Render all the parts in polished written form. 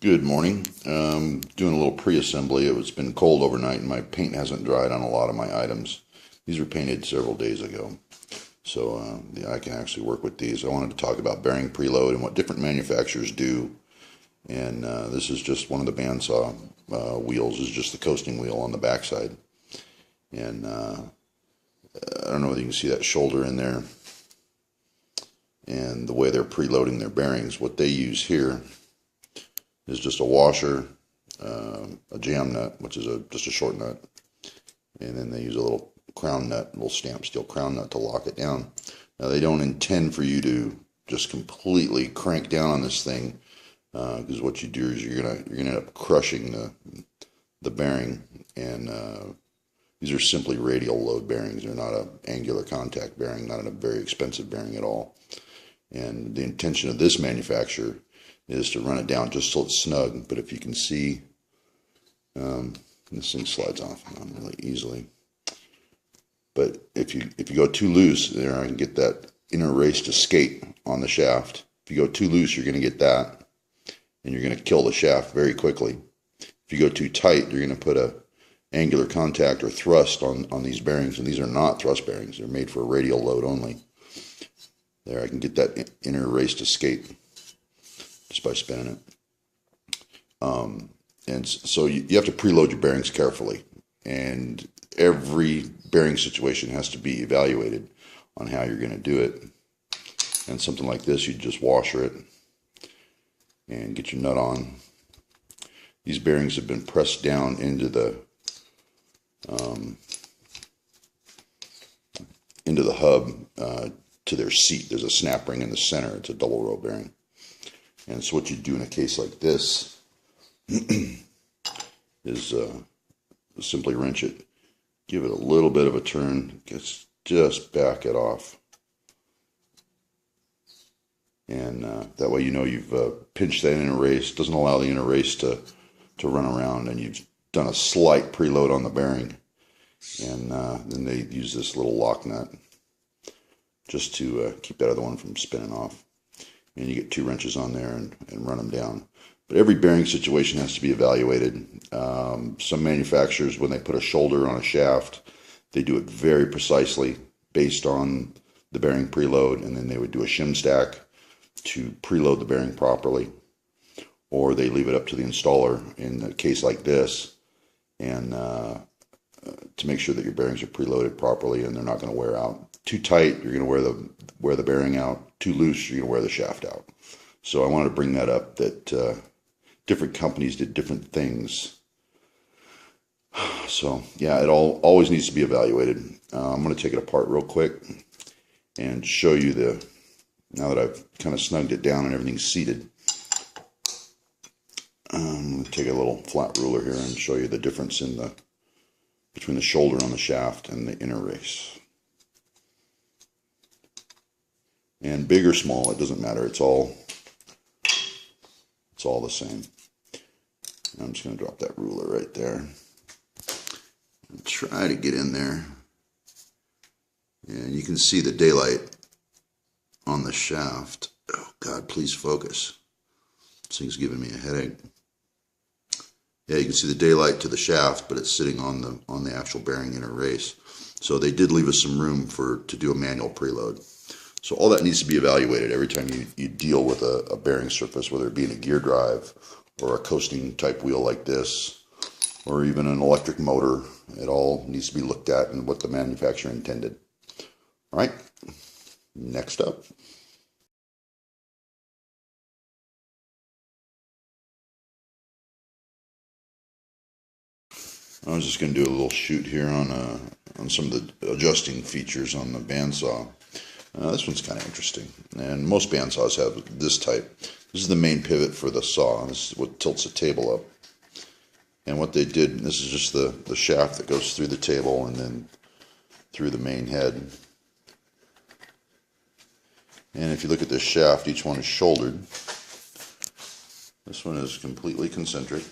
Good morning. Doing a little pre-assembly. It's been cold overnight and my paint hasn't dried on a lot of my items. These were painted several days ago. So yeah, I can actually work with these. I wanted to talk about bearing preload and what different manufacturers do. And this is just one of the bandsaw wheels. Is just the coasting wheel on the backside. And I don't know whether you can see that shoulder in there. And the way they're preloading their bearings. What they use here is just a washer, a jam nut, which is just a short nut, and then they use a little crown nut, a little stamped steel crown nut to lock it down. Now they don't intend for you to just completely crank down on this thing, because what you do is you're gonna end up crushing the bearing. And these are simply radial load bearings. They're not an angular contact bearing, not a very expensive bearing at all. And the intention of this manufacturer is to run it down just so it's snug. But if you can see, this thing slides off really easily. But if you go too loose, there I can get that inner race to skate on the shaft. If you go too loose, you're going to get that, and you're going to kill the shaft very quickly. If you go too tight, you're going to put a angular contact or thrust on these bearings, and these are not thrust bearings. They're made for radial load only. There, I can get that inner race to skate just by spinning it. And so you have to preload your bearings carefully, and every bearing situation has to be evaluated on how you're going to do it. And something like this, you just washer it and get your nut on. These bearings have been pressed down into the hub to their seat. There's a snap ring in the center. It's a double row bearing. And so what you do in a case like this is simply wrench it, give it a little bit of a turn, just back it off. And that way you know you've pinched that inner race. Doesn't allow the inner race to run around, and you've done a slight preload on the bearing. And then they use this little lock nut just to keep that other one from spinning off. And you get 2 wrenches on there and run them down. But every bearing situation has to be evaluated. Some manufacturers, when they put a shoulder on a shaft, they do it very precisely based on the bearing preload, and then they would do a shim stack to preload the bearing properly. Or they leave it up to the installer in a case like this, and to make sure that your bearings are preloaded properly and they're not going to wear out. Too tight, you're going to wear the bearing out. Too loose, you're going to wear the shaft out. So I wanted to bring that up, that different companies did different things. So yeah, it always needs to be evaluated. I'm going to take it apart real quick and show you now that I've kind of snugged it down and everything's seated. I'm going to take a little flat ruler here and show you the difference between the shoulder on the shaft and the inner race. And big or small, it doesn't matter. It's all the same. I'm just going to drop that ruler right there and try to get in there. And you can see the daylight on the shaft. Oh God, please focus. This thing's giving me a headache. Yeah, you can see the daylight to the shaft, but it's sitting on the actual bearing inner race. So they did leave us some room to do a manual preload. So all that needs to be evaluated every time you deal with a bearing surface, whether it be in a gear drive or a coasting type wheel like this, or even an electric motor. It all needs to be looked at and what the manufacturer intended. All right, next up. I was just going to do a little shoot here on some of the adjusting features on the bandsaw. This one's kind of interesting, and most bandsaws have this type. This is the main pivot for the saw. This is what tilts the table up. And what they did, this is just the shaft that goes through the table and then through the main head. And if you look at this shaft, each one is shouldered. This one is completely concentric.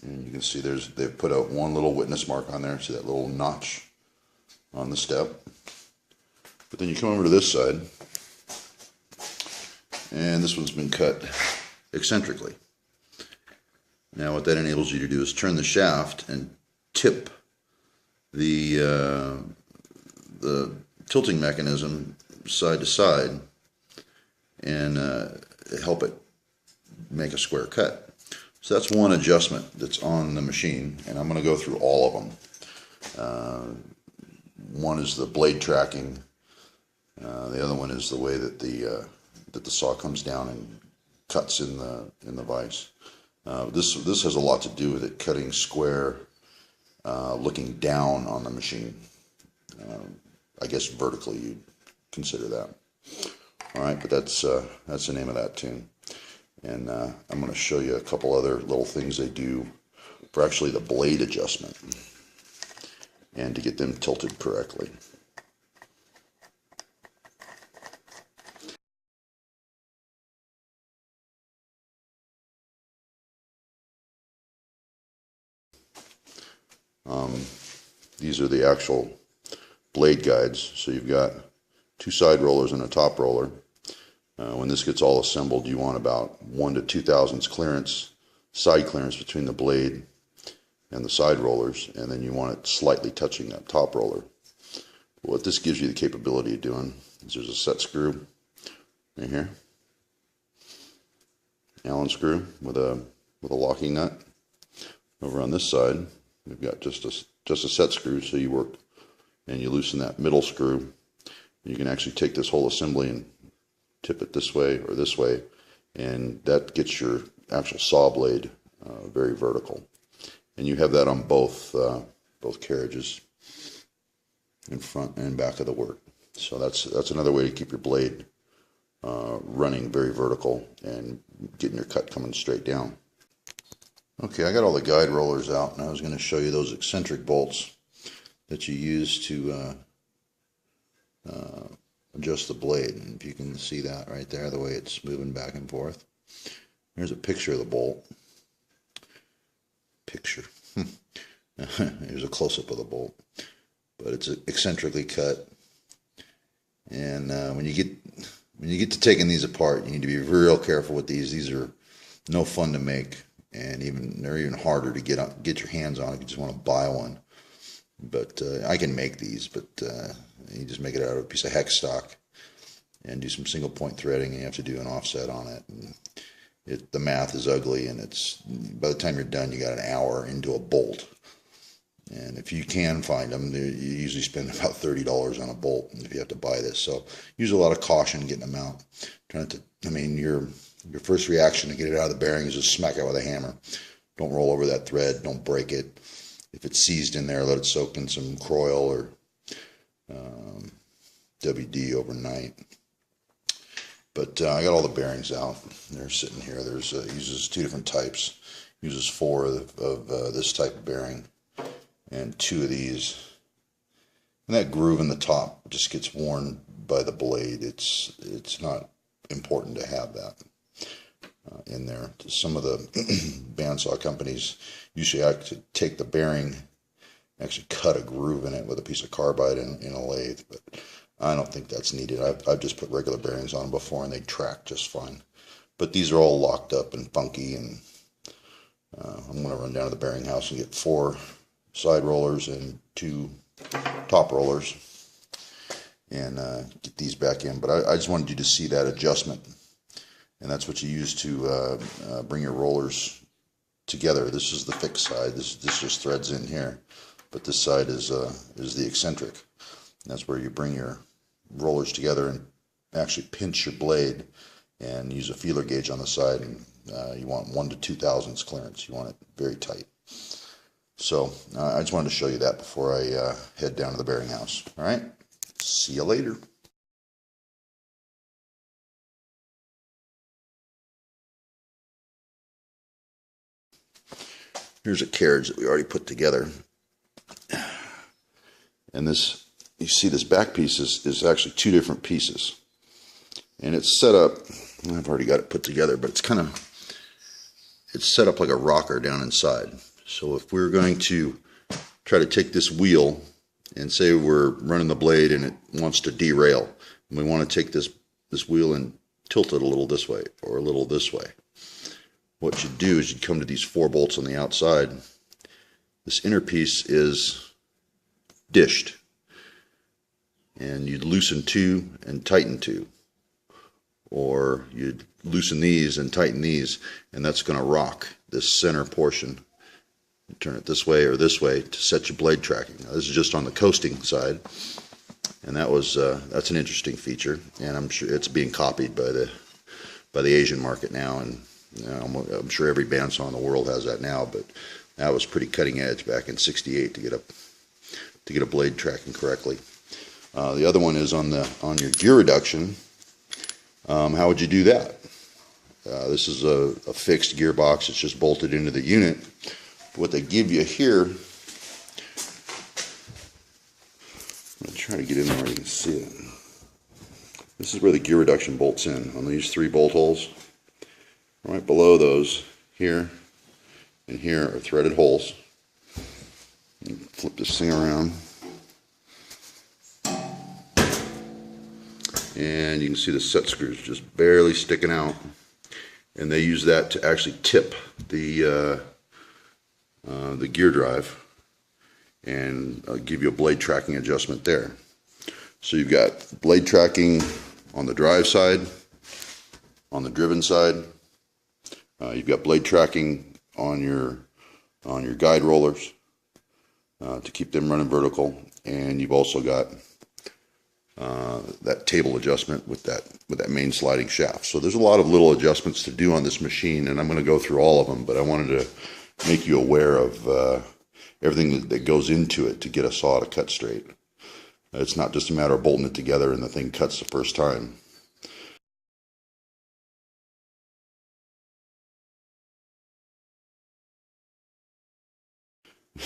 And you can see they've put out one little witness mark on there. See that little notch on the step? But then you come over to this side, and this one's been cut eccentrically. Now what that enables you to do is turn the shaft and tip the tilting mechanism side to side and help it make a square cut. So that's one adjustment that's on the machine, and I'm going to go through all of them. One is the blade tracking. The other one is the way that the saw comes down and cuts in the vise. This has a lot to do with it cutting square, looking down on the machine. I guess vertically you'd consider that. All right, but that's the name of that tune. And I'm going to show you a couple other little things they do for actually the blade adjustment and to get them tilted correctly. These are the actual blade guides. So you've got two side rollers and a top roller. When this gets all assembled, you want about 1 to 2 thousandths clearance, side clearance between the blade and the side rollers, and then you want it slightly touching that top roller. What this gives you the capability of doing is there's a set screw right here, Allen screw with a locking nut. Over on this side, we've got just a set screw, so you work and you loosen that middle screw. You can actually take this whole assembly and tip it this way or this way, and that gets your actual saw blade very vertical. And you have that on both carriages, in front and back of the work. So that's another way to keep your blade running very vertical and getting your cut coming straight down. Okay, I got all the guide rollers out, and I was going to show you those eccentric bolts that you use to adjust the blade. And if you can see that right there, the way it's moving back and forth. Here's a picture of the bolt. Picture. Here's a close-up of the bolt. But it's eccentrically cut. And when you get to taking these apart, you need to be real careful with these. These are no fun to make, and they're even harder to get your hands on if you just want to buy one. But I can make these, but you just make it out of a piece of hex stock and do some single point threading, and you have to do an offset on it. And the math is ugly, and by the time you're done, you got an hour into a bolt. And if you can find them, you usually spend about $30 on a bolt if you have to buy this. So use a lot of caution getting them out. Your first reaction to get it out of the bearing is just smack it with a hammer. Don't roll over that thread. Don't break it. If it's seized in there, let it soak in some Croil or WD overnight. But I got all the bearings out. They're sitting here. Uses two different types. Uses 4 of this type of bearing and 2 of these. And that groove in the top just gets worn by the blade. It's not important to have that in there. Some of the bandsaw companies usually actually take the bearing, actually cut a groove in it with a piece of carbide in a lathe, but I don't think that's needed. I've just put regular bearings on them before, and they track just fine. But these are all locked up and funky, and I'm going to run down to the bearing house and get 4 side rollers and 2 top rollers and get these back in. But I just wanted you to see that adjustment, and that's what you use to bring your rollers together. This is the fixed side. This just threads in here, but this side is the eccentric. And that's where you bring your rollers together and actually pinch your blade and use a feeler gauge on the side, and you want 1 to 2 thousandths clearance. You want it very tight. So I just wanted to show you that before I head down to the bearing house. All right, see you later. Here's a carriage that we already put together, and this, you see this back piece is actually 2 different pieces, and it's set up, I've already got it put together, but it's set up like a rocker down inside. So if we're going to try to take this wheel, and say we're running the blade and it wants to derail, and we want to take this wheel and tilt it a little this way or a little this way. What you do is you come to these 4 bolts on the outside. This inner piece is dished, and you'd loosen 2 and tighten 2, or you'd loosen these and tighten these, and that's going to rock this center portion. You turn it this way or this way to set your blade tracking. Now, this is just on the coasting side, and that's an interesting feature, and I'm sure it's being copied by the Asian market now, and I'm sure every bandsaw in the world has that now, but that was pretty cutting edge back in '68 to get a blade tracking correctly. The other one is on your gear reduction. How would you do that? This is a fixed gearbox. It's just bolted into the unit. What they give you here, I'm going to try to get in there where you can see it. This is where the gear reduction bolts in, on these 3 bolt holes. Right below those, here and here, are threaded holes. Flip this thing around, and you can see the set screws just barely sticking out, and they use that to actually tip the gear drive and give you a blade tracking adjustment there. So you've got blade tracking on the drive side, on the driven side. You've got blade tracking on your guide rollers to keep them running vertical, and you've also got that table adjustment with that main sliding shaft. So there's a lot of little adjustments to do on this machine, and I'm going to go through all of them, but I wanted to make you aware of everything that goes into it to get a saw to cut straight. It's not just a matter of bolting it together and the thing cuts the first time.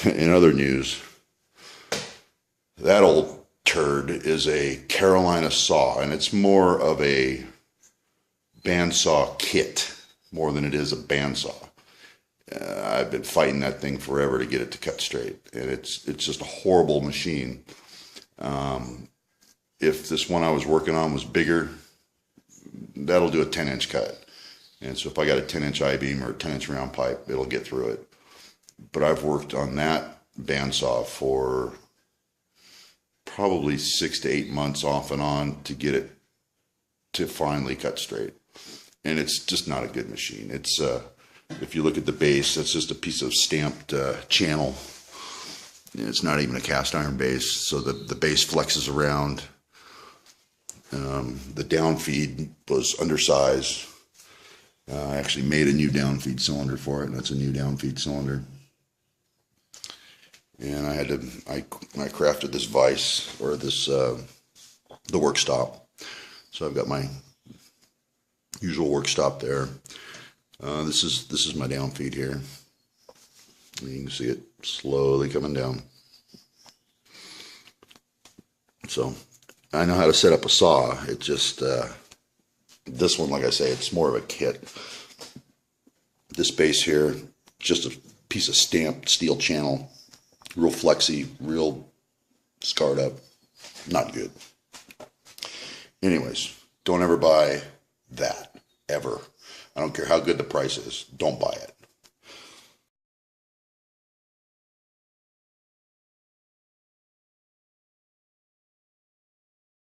In other news, that old turd is a Carolina saw, and it's more of a bandsaw kit more than it is a bandsaw. I've been fighting that thing forever to get it to cut straight, and it's just a horrible machine. If this one I was working on was bigger, that'll do a 10-inch cut, and so if I got a 10-inch I-beam or a 10-inch round pipe, it'll get through it. But I've worked on that bandsaw for probably 6 to 8 months off and on to get it to finally cut straight, and it's just not a good machine. It's if you look at the base, that's just a piece of stamped channel. It's not even a cast iron base, so the base flexes around. The downfeed was undersized. I actually made a new downfeed cylinder for it, and that's a new downfeed cylinder. And I crafted this vise, or this the work stop. So I've got my usual work stop there. This is my downfeed here. You can see it slowly coming down. So I know how to set up a saw. It just this one, like I say, it's more of a kit. This base here, just a piece of stamped steel channel, real flexy, real scarred up, not good. Anyways, don't ever buy that, ever. I don't care how good the price is, don't buy it.